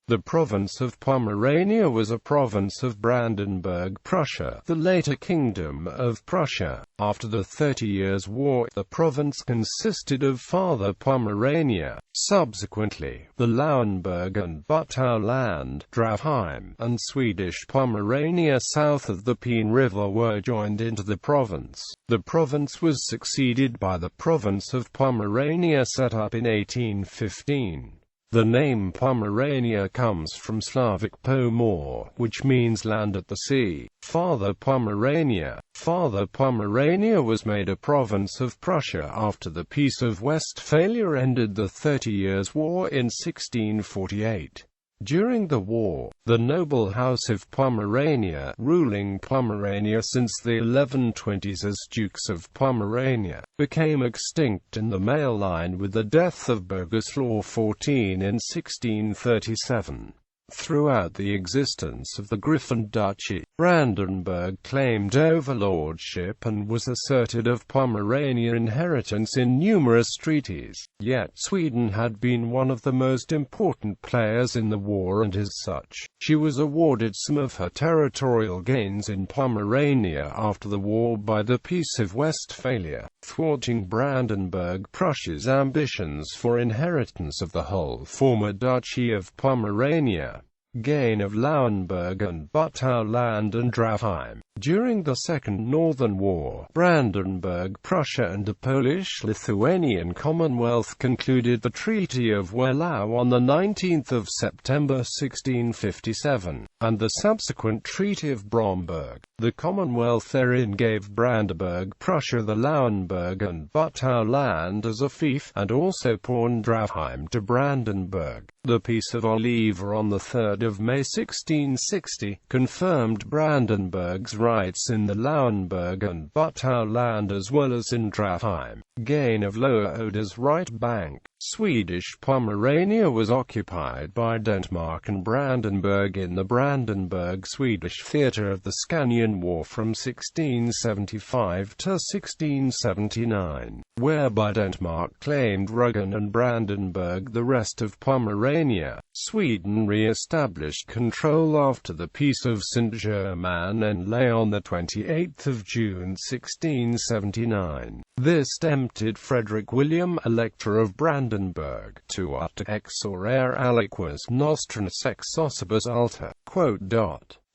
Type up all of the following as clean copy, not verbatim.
The province of Pomerania was a province of Brandenburg-Prussia, the later Kingdom of Prussia. After the 30 Years' War, the province consisted of Farther Pomerania, subsequently, the Lauenburg and Bütow Land, Draheim, and Swedish Pomerania south of the Peene River were joined into the province. The province was succeeded by the Province of Pomerania set up in 1815. The name Pomerania comes from Slavic Pomor, which means land at the sea. Farther Pomerania was made a province of Prussia after the Peace of Westphalia ended the 30 Years' War in 1648. During the war, the noble House of Pomerania, ruling Pomerania since the 1120s as Dukes of Pomerania, became extinct in the male line with the death of Boguslaw XIV in 1637. Throughout the existence of the Griffin Duchy, Brandenburg claimed overlordship and was asserted of Pomerania inheritance in numerous treaties. Yet Sweden had been one of the most important players in the war, and as such, she was awarded some of her territorial gains in Pomerania after the war by the Peace of Westphalia, thwarting Brandenburg-Prussia's ambitions for inheritance of the whole former Duchy of Pomerania. Gain of Lauenburg and Bütow Land and Draheim. During the Second Northern War, Brandenburg-Prussia and the Polish-Lithuanian Commonwealth concluded the Treaty of Wehlau on 19 September 1657, and the subsequent Treaty of Bromberg. The Commonwealth therein gave Brandenburg-Prussia the Lauenburg and Bütow Land as a fief, and also pawned Draheim to Brandenburg. The Peace of Oliva on 3 May 1660 confirmed Brandenburg's rights in the Lauenburg and Bütow Land as well as in Draheim. Gain of Lower Oder's right bank. Swedish Pomerania was occupied by Denmark and Brandenburg in the Brandenburg-Swedish theatre of the Scanian War from 1675 to 1679, whereby Denmark claimed Rügen and Brandenburg the rest of Pomerania. Sweden re-established control after the Peace of Saint-Germain-en-Laye on 28 June 1679. This tempted Frederick William, Elector of Brandenburg, to utter exorare aliquas nostras ex ossibus alta.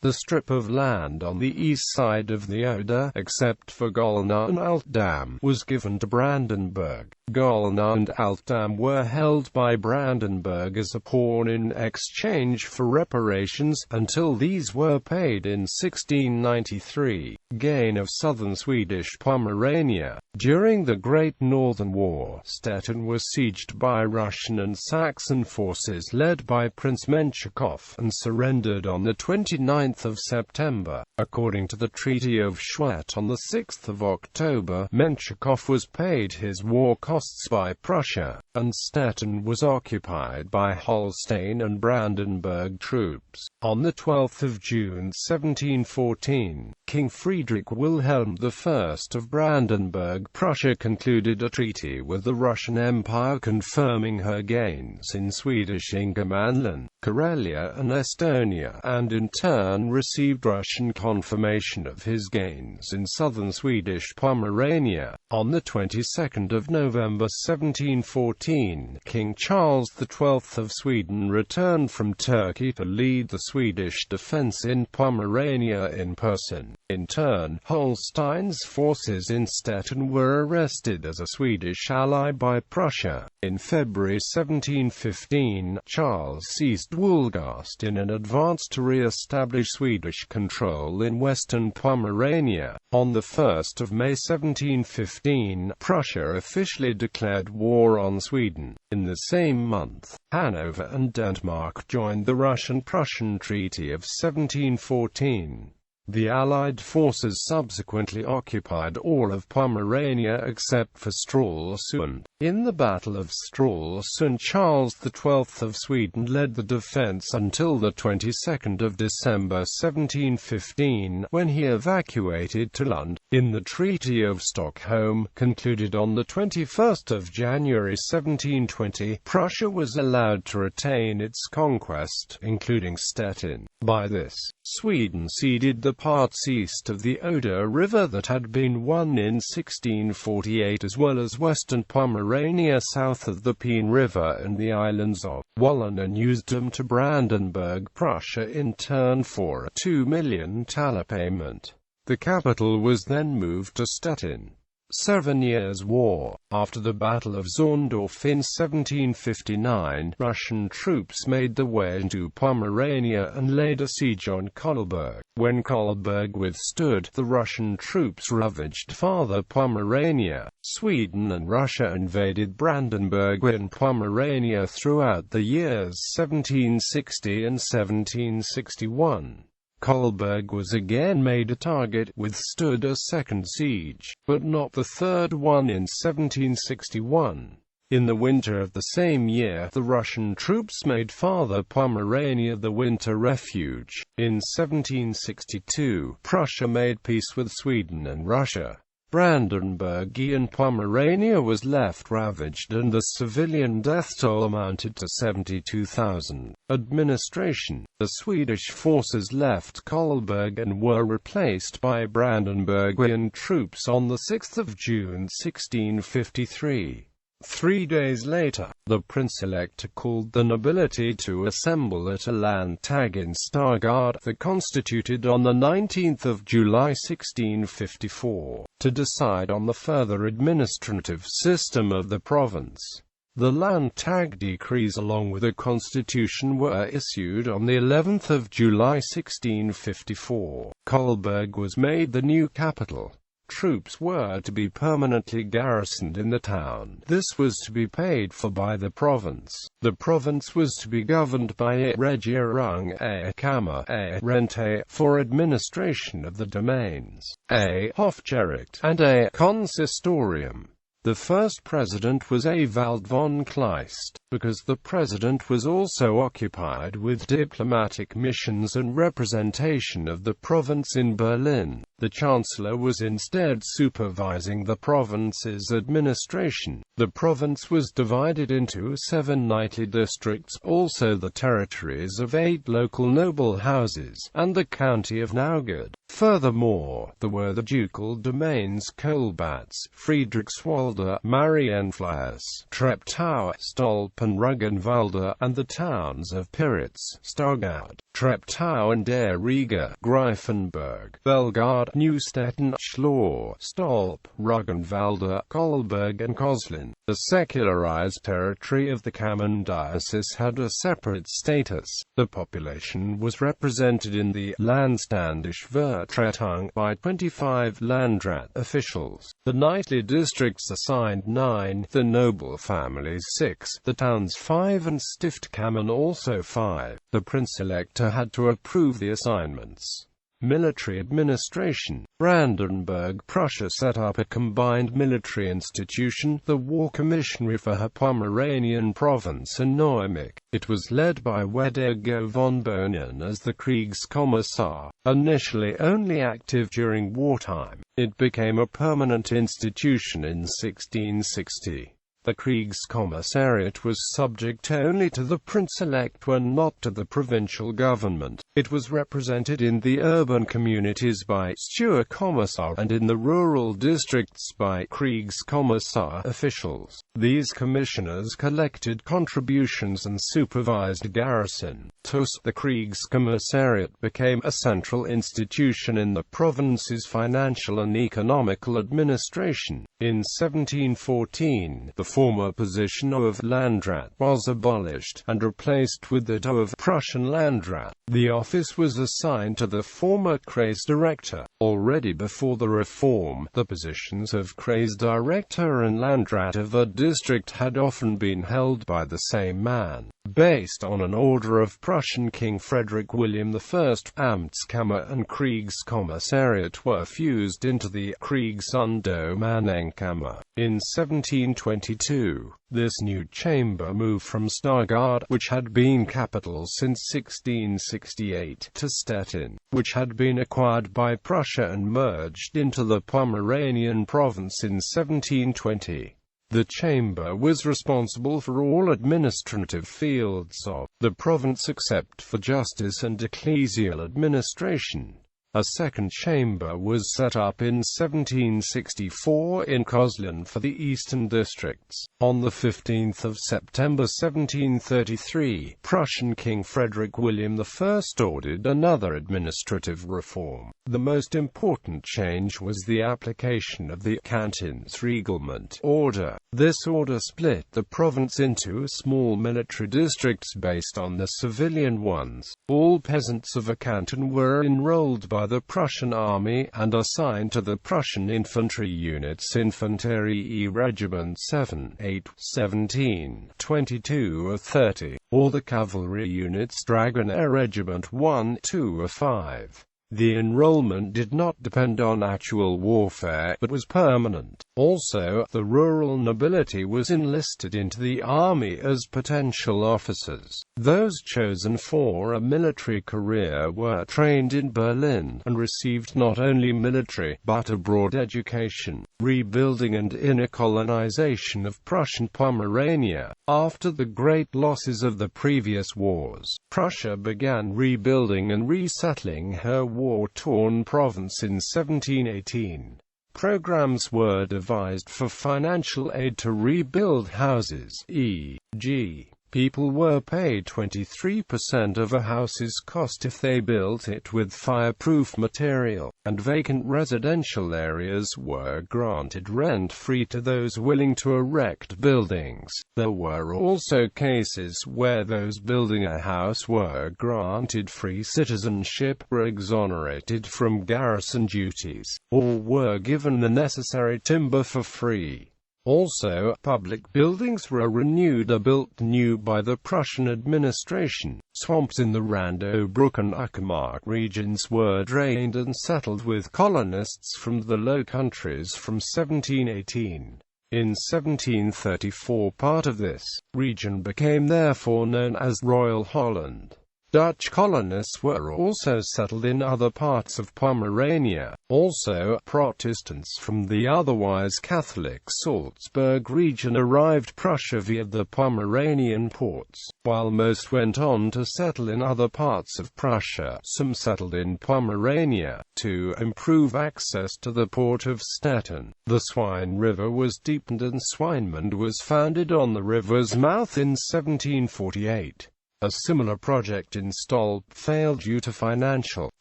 The strip of land on the east side of the Oder, except for Gollna and Altdam, was given to Brandenburg. Gollna and Altdam were held by Brandenburg as a pawn in exchange for reparations, until these were paid in 1693. Gain of southern Swedish Pomerania. During the Great Northern War, Stettin was sieged by Russian and Saxon forces led by Prince Menshikov, and surrendered on 29 September. According to the Treaty of Schwedt on 6 October, Menshikov was paid his war costs by Prussia, and Stettin was occupied by Holstein and Brandenburg troops. On 12 June 1714, King Friedrich Wilhelm I of Brandenburg-Prussia concluded a treaty with the Russian Empire confirming her gains in Swedish Ingermanland, Karelia and Estonia, and in turn received Russian confirmation of his gains in southern Swedish Pomerania. On the 22nd of November 1714, King Charles XII of Sweden returned from Turkey to lead the Swedish defense in Pomerania in person. In turn, Holstein's forces in Stettin were arrested as a Swedish ally by Prussia. In February 1715, Charles seized Wolgast in an advance to re-establish Swedish control in western Pomerania. On 1 May 1715, Prussia officially declared war on Sweden. In the same month, Hanover and Denmark joined the Russian-Prussian Treaty of 1714. The Allied forces subsequently occupied all of Pomerania except for Stralsund. In the Battle of Stralsund, Charles XII of Sweden led the defense until the 22nd of December 1715, when he evacuated to Lund. In the Treaty of Stockholm, concluded on the 21st of January 1720, Prussia was allowed to retain its conquest, including Stettin. By this, Sweden ceded the parts east of the Oder River that had been won in 1648, as well as western Pomerania south of the Peene River and the islands of Wallen, and used them to Brandenburg-Prussia in turn for a 2 million thaler payment. The capital was then moved to Stettin. 7 Years' War. After the Battle of Zorndorf in 1759, Russian troops made their way into Pomerania and laid a siege on Kolberg. When Kolberg withstood, the Russian troops ravaged Farther Pomerania. Sweden and Russia invaded Brandenburg and Pomerania throughout the years 1760 and 1761. Kolberg was again made a target, withstood a second siege, but not the third one in 1761. In the winter of the same year, the Russian troops made Farther Pomerania the winter refuge. In 1762, Prussia made peace with Sweden and Russia. Brandenburgian Pomerania was left ravaged and the civilian death toll amounted to 72,000. Administration. The Swedish forces left Kolberg and were replaced by Brandenburgian troops on 6 June 1653. 3 days later, the Prince-elect called the nobility to assemble at a Landtag in Stargard, that constituted on 19 July 1654, to decide on the further administrative system of the province. The Landtag decrees along with the constitution were issued on the 11th of July 1654. Kolberg was made the new capital. Troops were to be permanently garrisoned in the town. This was to be paid for by the province. The province was to be governed by a Regierung, a Kammer, a Rente, for administration of the domains, a Hofgericht, and a Consistorium. The first president was Ewald von Kleist, because the president was also occupied with diplomatic missions and representation of the province in Berlin. The chancellor was instead supervising the province's administration. The province was divided into 7 knightly districts, also the territories of 8 local noble houses, and the county of Neuburg. Furthermore, there were the ducal domains Kolbatz, Friedrichswalde, Marienfels, Treptow, Stolpen, Ruggenwalde, and the towns of Piritz, Stargard, Treptow and Der Riga, Greifenberg, Belgard, Neustetten, Schlor, Stolp, Ruggenwalde, Kolberg and Koslin. The secularized territory of the Kammern diocese had a separate status. The population was represented in the Landständisch Vertretung by 25 Landrat officials. The knightly districts assigned 9, the noble families 6, the towns 5 and Stiftkammern also 5. The Prince-Elector had to approve the assignments. Military administration. Brandenburg-Prussia set up a combined military institution, the War Commissary for her Pomeranian province and Neumark. It was led by Wedego von Bohnen as the Kriegskommissar. Initially only active during wartime, it became a permanent institution in 1660. The Kriegskommissariat was subject only to the Prince-elect when not to the provincial government. It was represented in the urban communities by Stadtkommissar and in the rural districts by Kriegskommissar officials. These commissioners collected contributions and supervised garrison. Thus, the Kriegskommissariat became a central institution in the province's financial and economical administration. In 1714, the former position of Landrat was abolished, and replaced with that of Prussian Landrat. The office was assigned to the former Kreisdirektor. Already before the reform, the positions of Kreisdirektor and Landrat of a district had often been held by the same man. Based on an order of Prussian King Frederick William I, Amtskammer and Kriegskommissariat were fused into the Kriegsuntermannenkammer. In 1722, this new chamber moved from Stargard, which had been capital since 1668, to Stettin, which had been acquired by Prussia and merged into the Pomeranian province in 1720. The chamber was responsible for all administrative fields of the province except for justice and ecclesial administration. A second chamber was set up in 1764 in Kozlin for the eastern districts. On 15 September 1733, Prussian King Frederick William I ordered another administrative reform. The most important change was the application of the Kantonsreglement order. This order split the province into small military districts based on the civilian ones. All peasants of a canton were enrolled by the Prussian army and assigned to the Prussian infantry units Infanterie Regiment 7, 8, 17, 22 or 30, or the cavalry units Dragoner Regiment 1, 2 or 5. The enrollment did not depend on actual warfare, but was permanent. Also, the rural nobility was enlisted into the army as potential officers. Those chosen for a military career were trained in Berlin, and received not only military, but a broad education. Rebuilding and inner colonization of Prussian Pomerania. After the great losses of the previous wars, Prussia began rebuilding and resettling her war-torn province in 1718. Programs were devised for financial aid to rebuild houses, e.g. people were paid 23% of a house's cost if they built it with fireproof material, and vacant residential areas were granted rent-free to those willing to erect buildings. There were also cases where those building a house were granted free citizenship, were exonerated from garrison duties, or were given the necessary timber for free. Also, public buildings were renewed or built new by the Prussian administration. Swamps in the Randobruch and Uckermark regions were drained and settled with colonists from the Low Countries from 1718. In 1734 part of this region became therefore known as Royal Holland. Dutch colonists were also settled in other parts of Pomerania. Also, Protestants from the otherwise Catholic Salzburg region arrived Prussia via the Pomeranian ports. While most went on to settle in other parts of Prussia, some settled in Pomerania, to improve access to the port of Stettin. The Swine River was deepened and Swinemund was founded on the river's mouth in 1748. A similar project in Stolp failed due to financial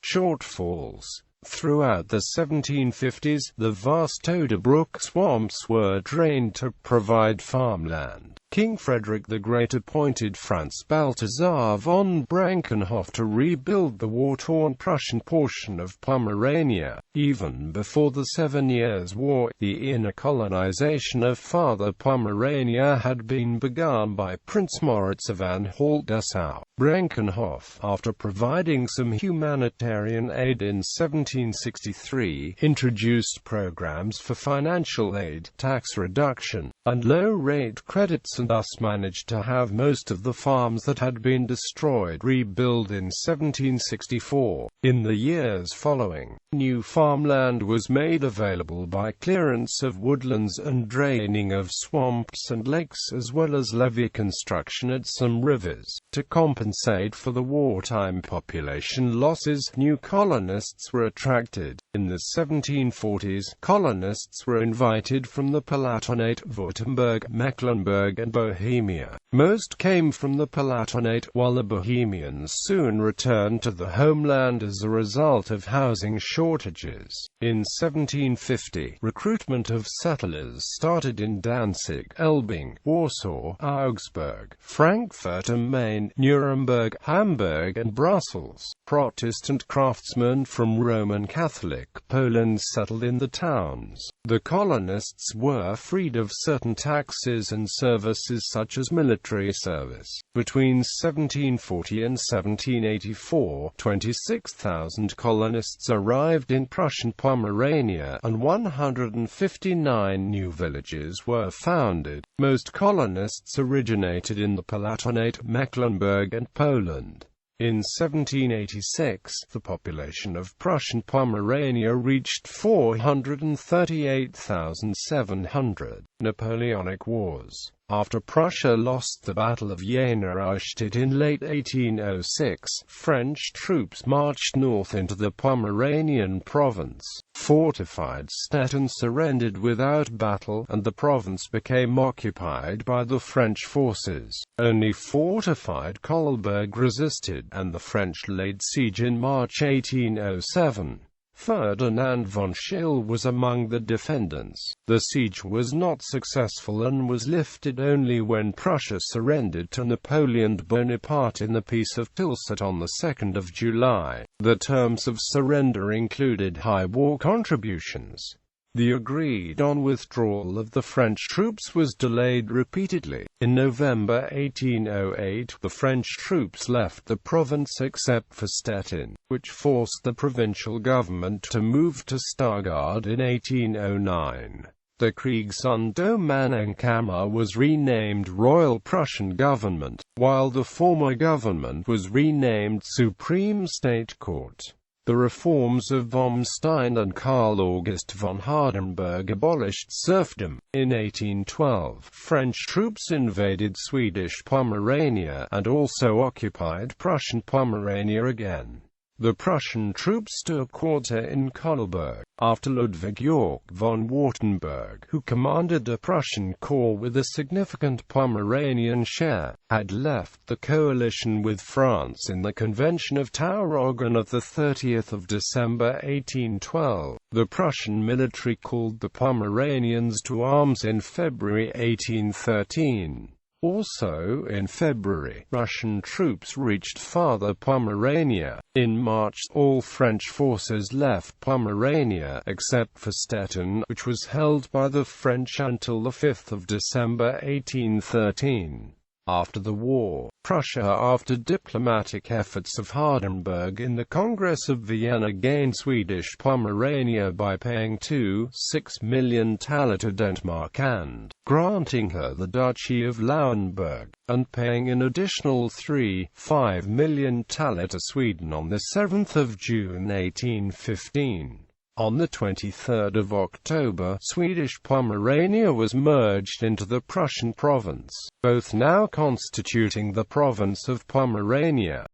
shortfalls. Throughout the 1750s, the vast Oderbruch swamps were drained to provide farmland. King Frederick the Great appointed Franz Balthasar von Brankenhoff to rebuild the war-torn Prussian portion of Pomerania. Even before the 7 Years' War, the inner colonization of Farther Pomerania had been begun by Prince Moritz of Anhalt-Dessau. Brankenhoff, after providing some humanitarian aid in 1763, introduced programs for financial aid, tax reduction, and low-rate credits, and thus managed to have most of the farms that had been destroyed rebuilt in 1764. In the years following, new farmland was made available by clearance of woodlands and draining of swamps and lakes, as well as levee construction at some rivers. To compensate for the wartime population losses, new colonists were attracted. In the 1740s, colonists were invited from the Palatinate, Württemberg, Mecklenburg and Bohemia. Most came from the Palatinate, while the Bohemians soon returned to the homeland as a result of housing shortages. In 1750, recruitment of settlers started in Danzig, Elbing, Warsaw, Augsburg, Frankfurt am Main, Nuremberg, Hamburg and Brussels. Protestant craftsmen from Roman Catholic Poland settled in the towns. The colonists were freed of certain taxes and services such as military military service. Between 1740 and 1784, 26,000 colonists arrived in Prussian Pomerania, and 159 new villages were founded. Most colonists originated in the Palatinate, Mecklenburg and Poland. In 1786, the population of Prussian Pomerania reached 438,700. Napoleonic Wars. After Prussia lost the Battle of Jena Eichstätt in late 1806, French troops marched north into the Pomeranian province. Fortified Stettin surrendered without battle, and the province became occupied by the French forces. Only fortified Kolberg resisted, and the French laid siege in March 1807. Ferdinand von Schill was among the defendants. The siege was not successful and was lifted only when Prussia surrendered to Napoleon Bonaparte in the Peace of Tilsit on 2 July. The terms of surrender included high war contributions. The agreed-on withdrawal of the French troops was delayed repeatedly. In November 1808, the French troops left the province except for Stettin, which forced the provincial government to move to Stargard in 1809. The Kriegsuntermannenkammer was renamed Royal Prussian Government, while the former government was renamed Supreme State Court. The reforms of Bomstein and Karl August von Hardenberg abolished serfdom. In 1812, French troops invaded Swedish Pomerania, and also occupied Prussian Pomerania again. The Prussian troops took quarter in Kolberg, after Ludwig Yorck von Wartenberg, who commanded a Prussian corps with a significant Pomeranian share, had left the coalition with France in the Convention of Tauroggen of 30 December 1812. The Prussian military called the Pomeranians to arms in February 1813. Also in February, Russian troops reached Farther Pomerania. In March, all French forces left Pomerania, except for Stettin, which was held by the French until 5 December 1813. After the war, Prussia, after diplomatic efforts of Hardenberg in the Congress of Vienna, gained Swedish Pomerania by paying 2.6 million thaler to Denmark and granting her the Duchy of Lauenburg, and paying an additional 3.5 million thaler to Sweden on 7 June 1815. On 23 October, Swedish Pomerania was merged into the Prussian province, both now constituting the Province of Pomerania.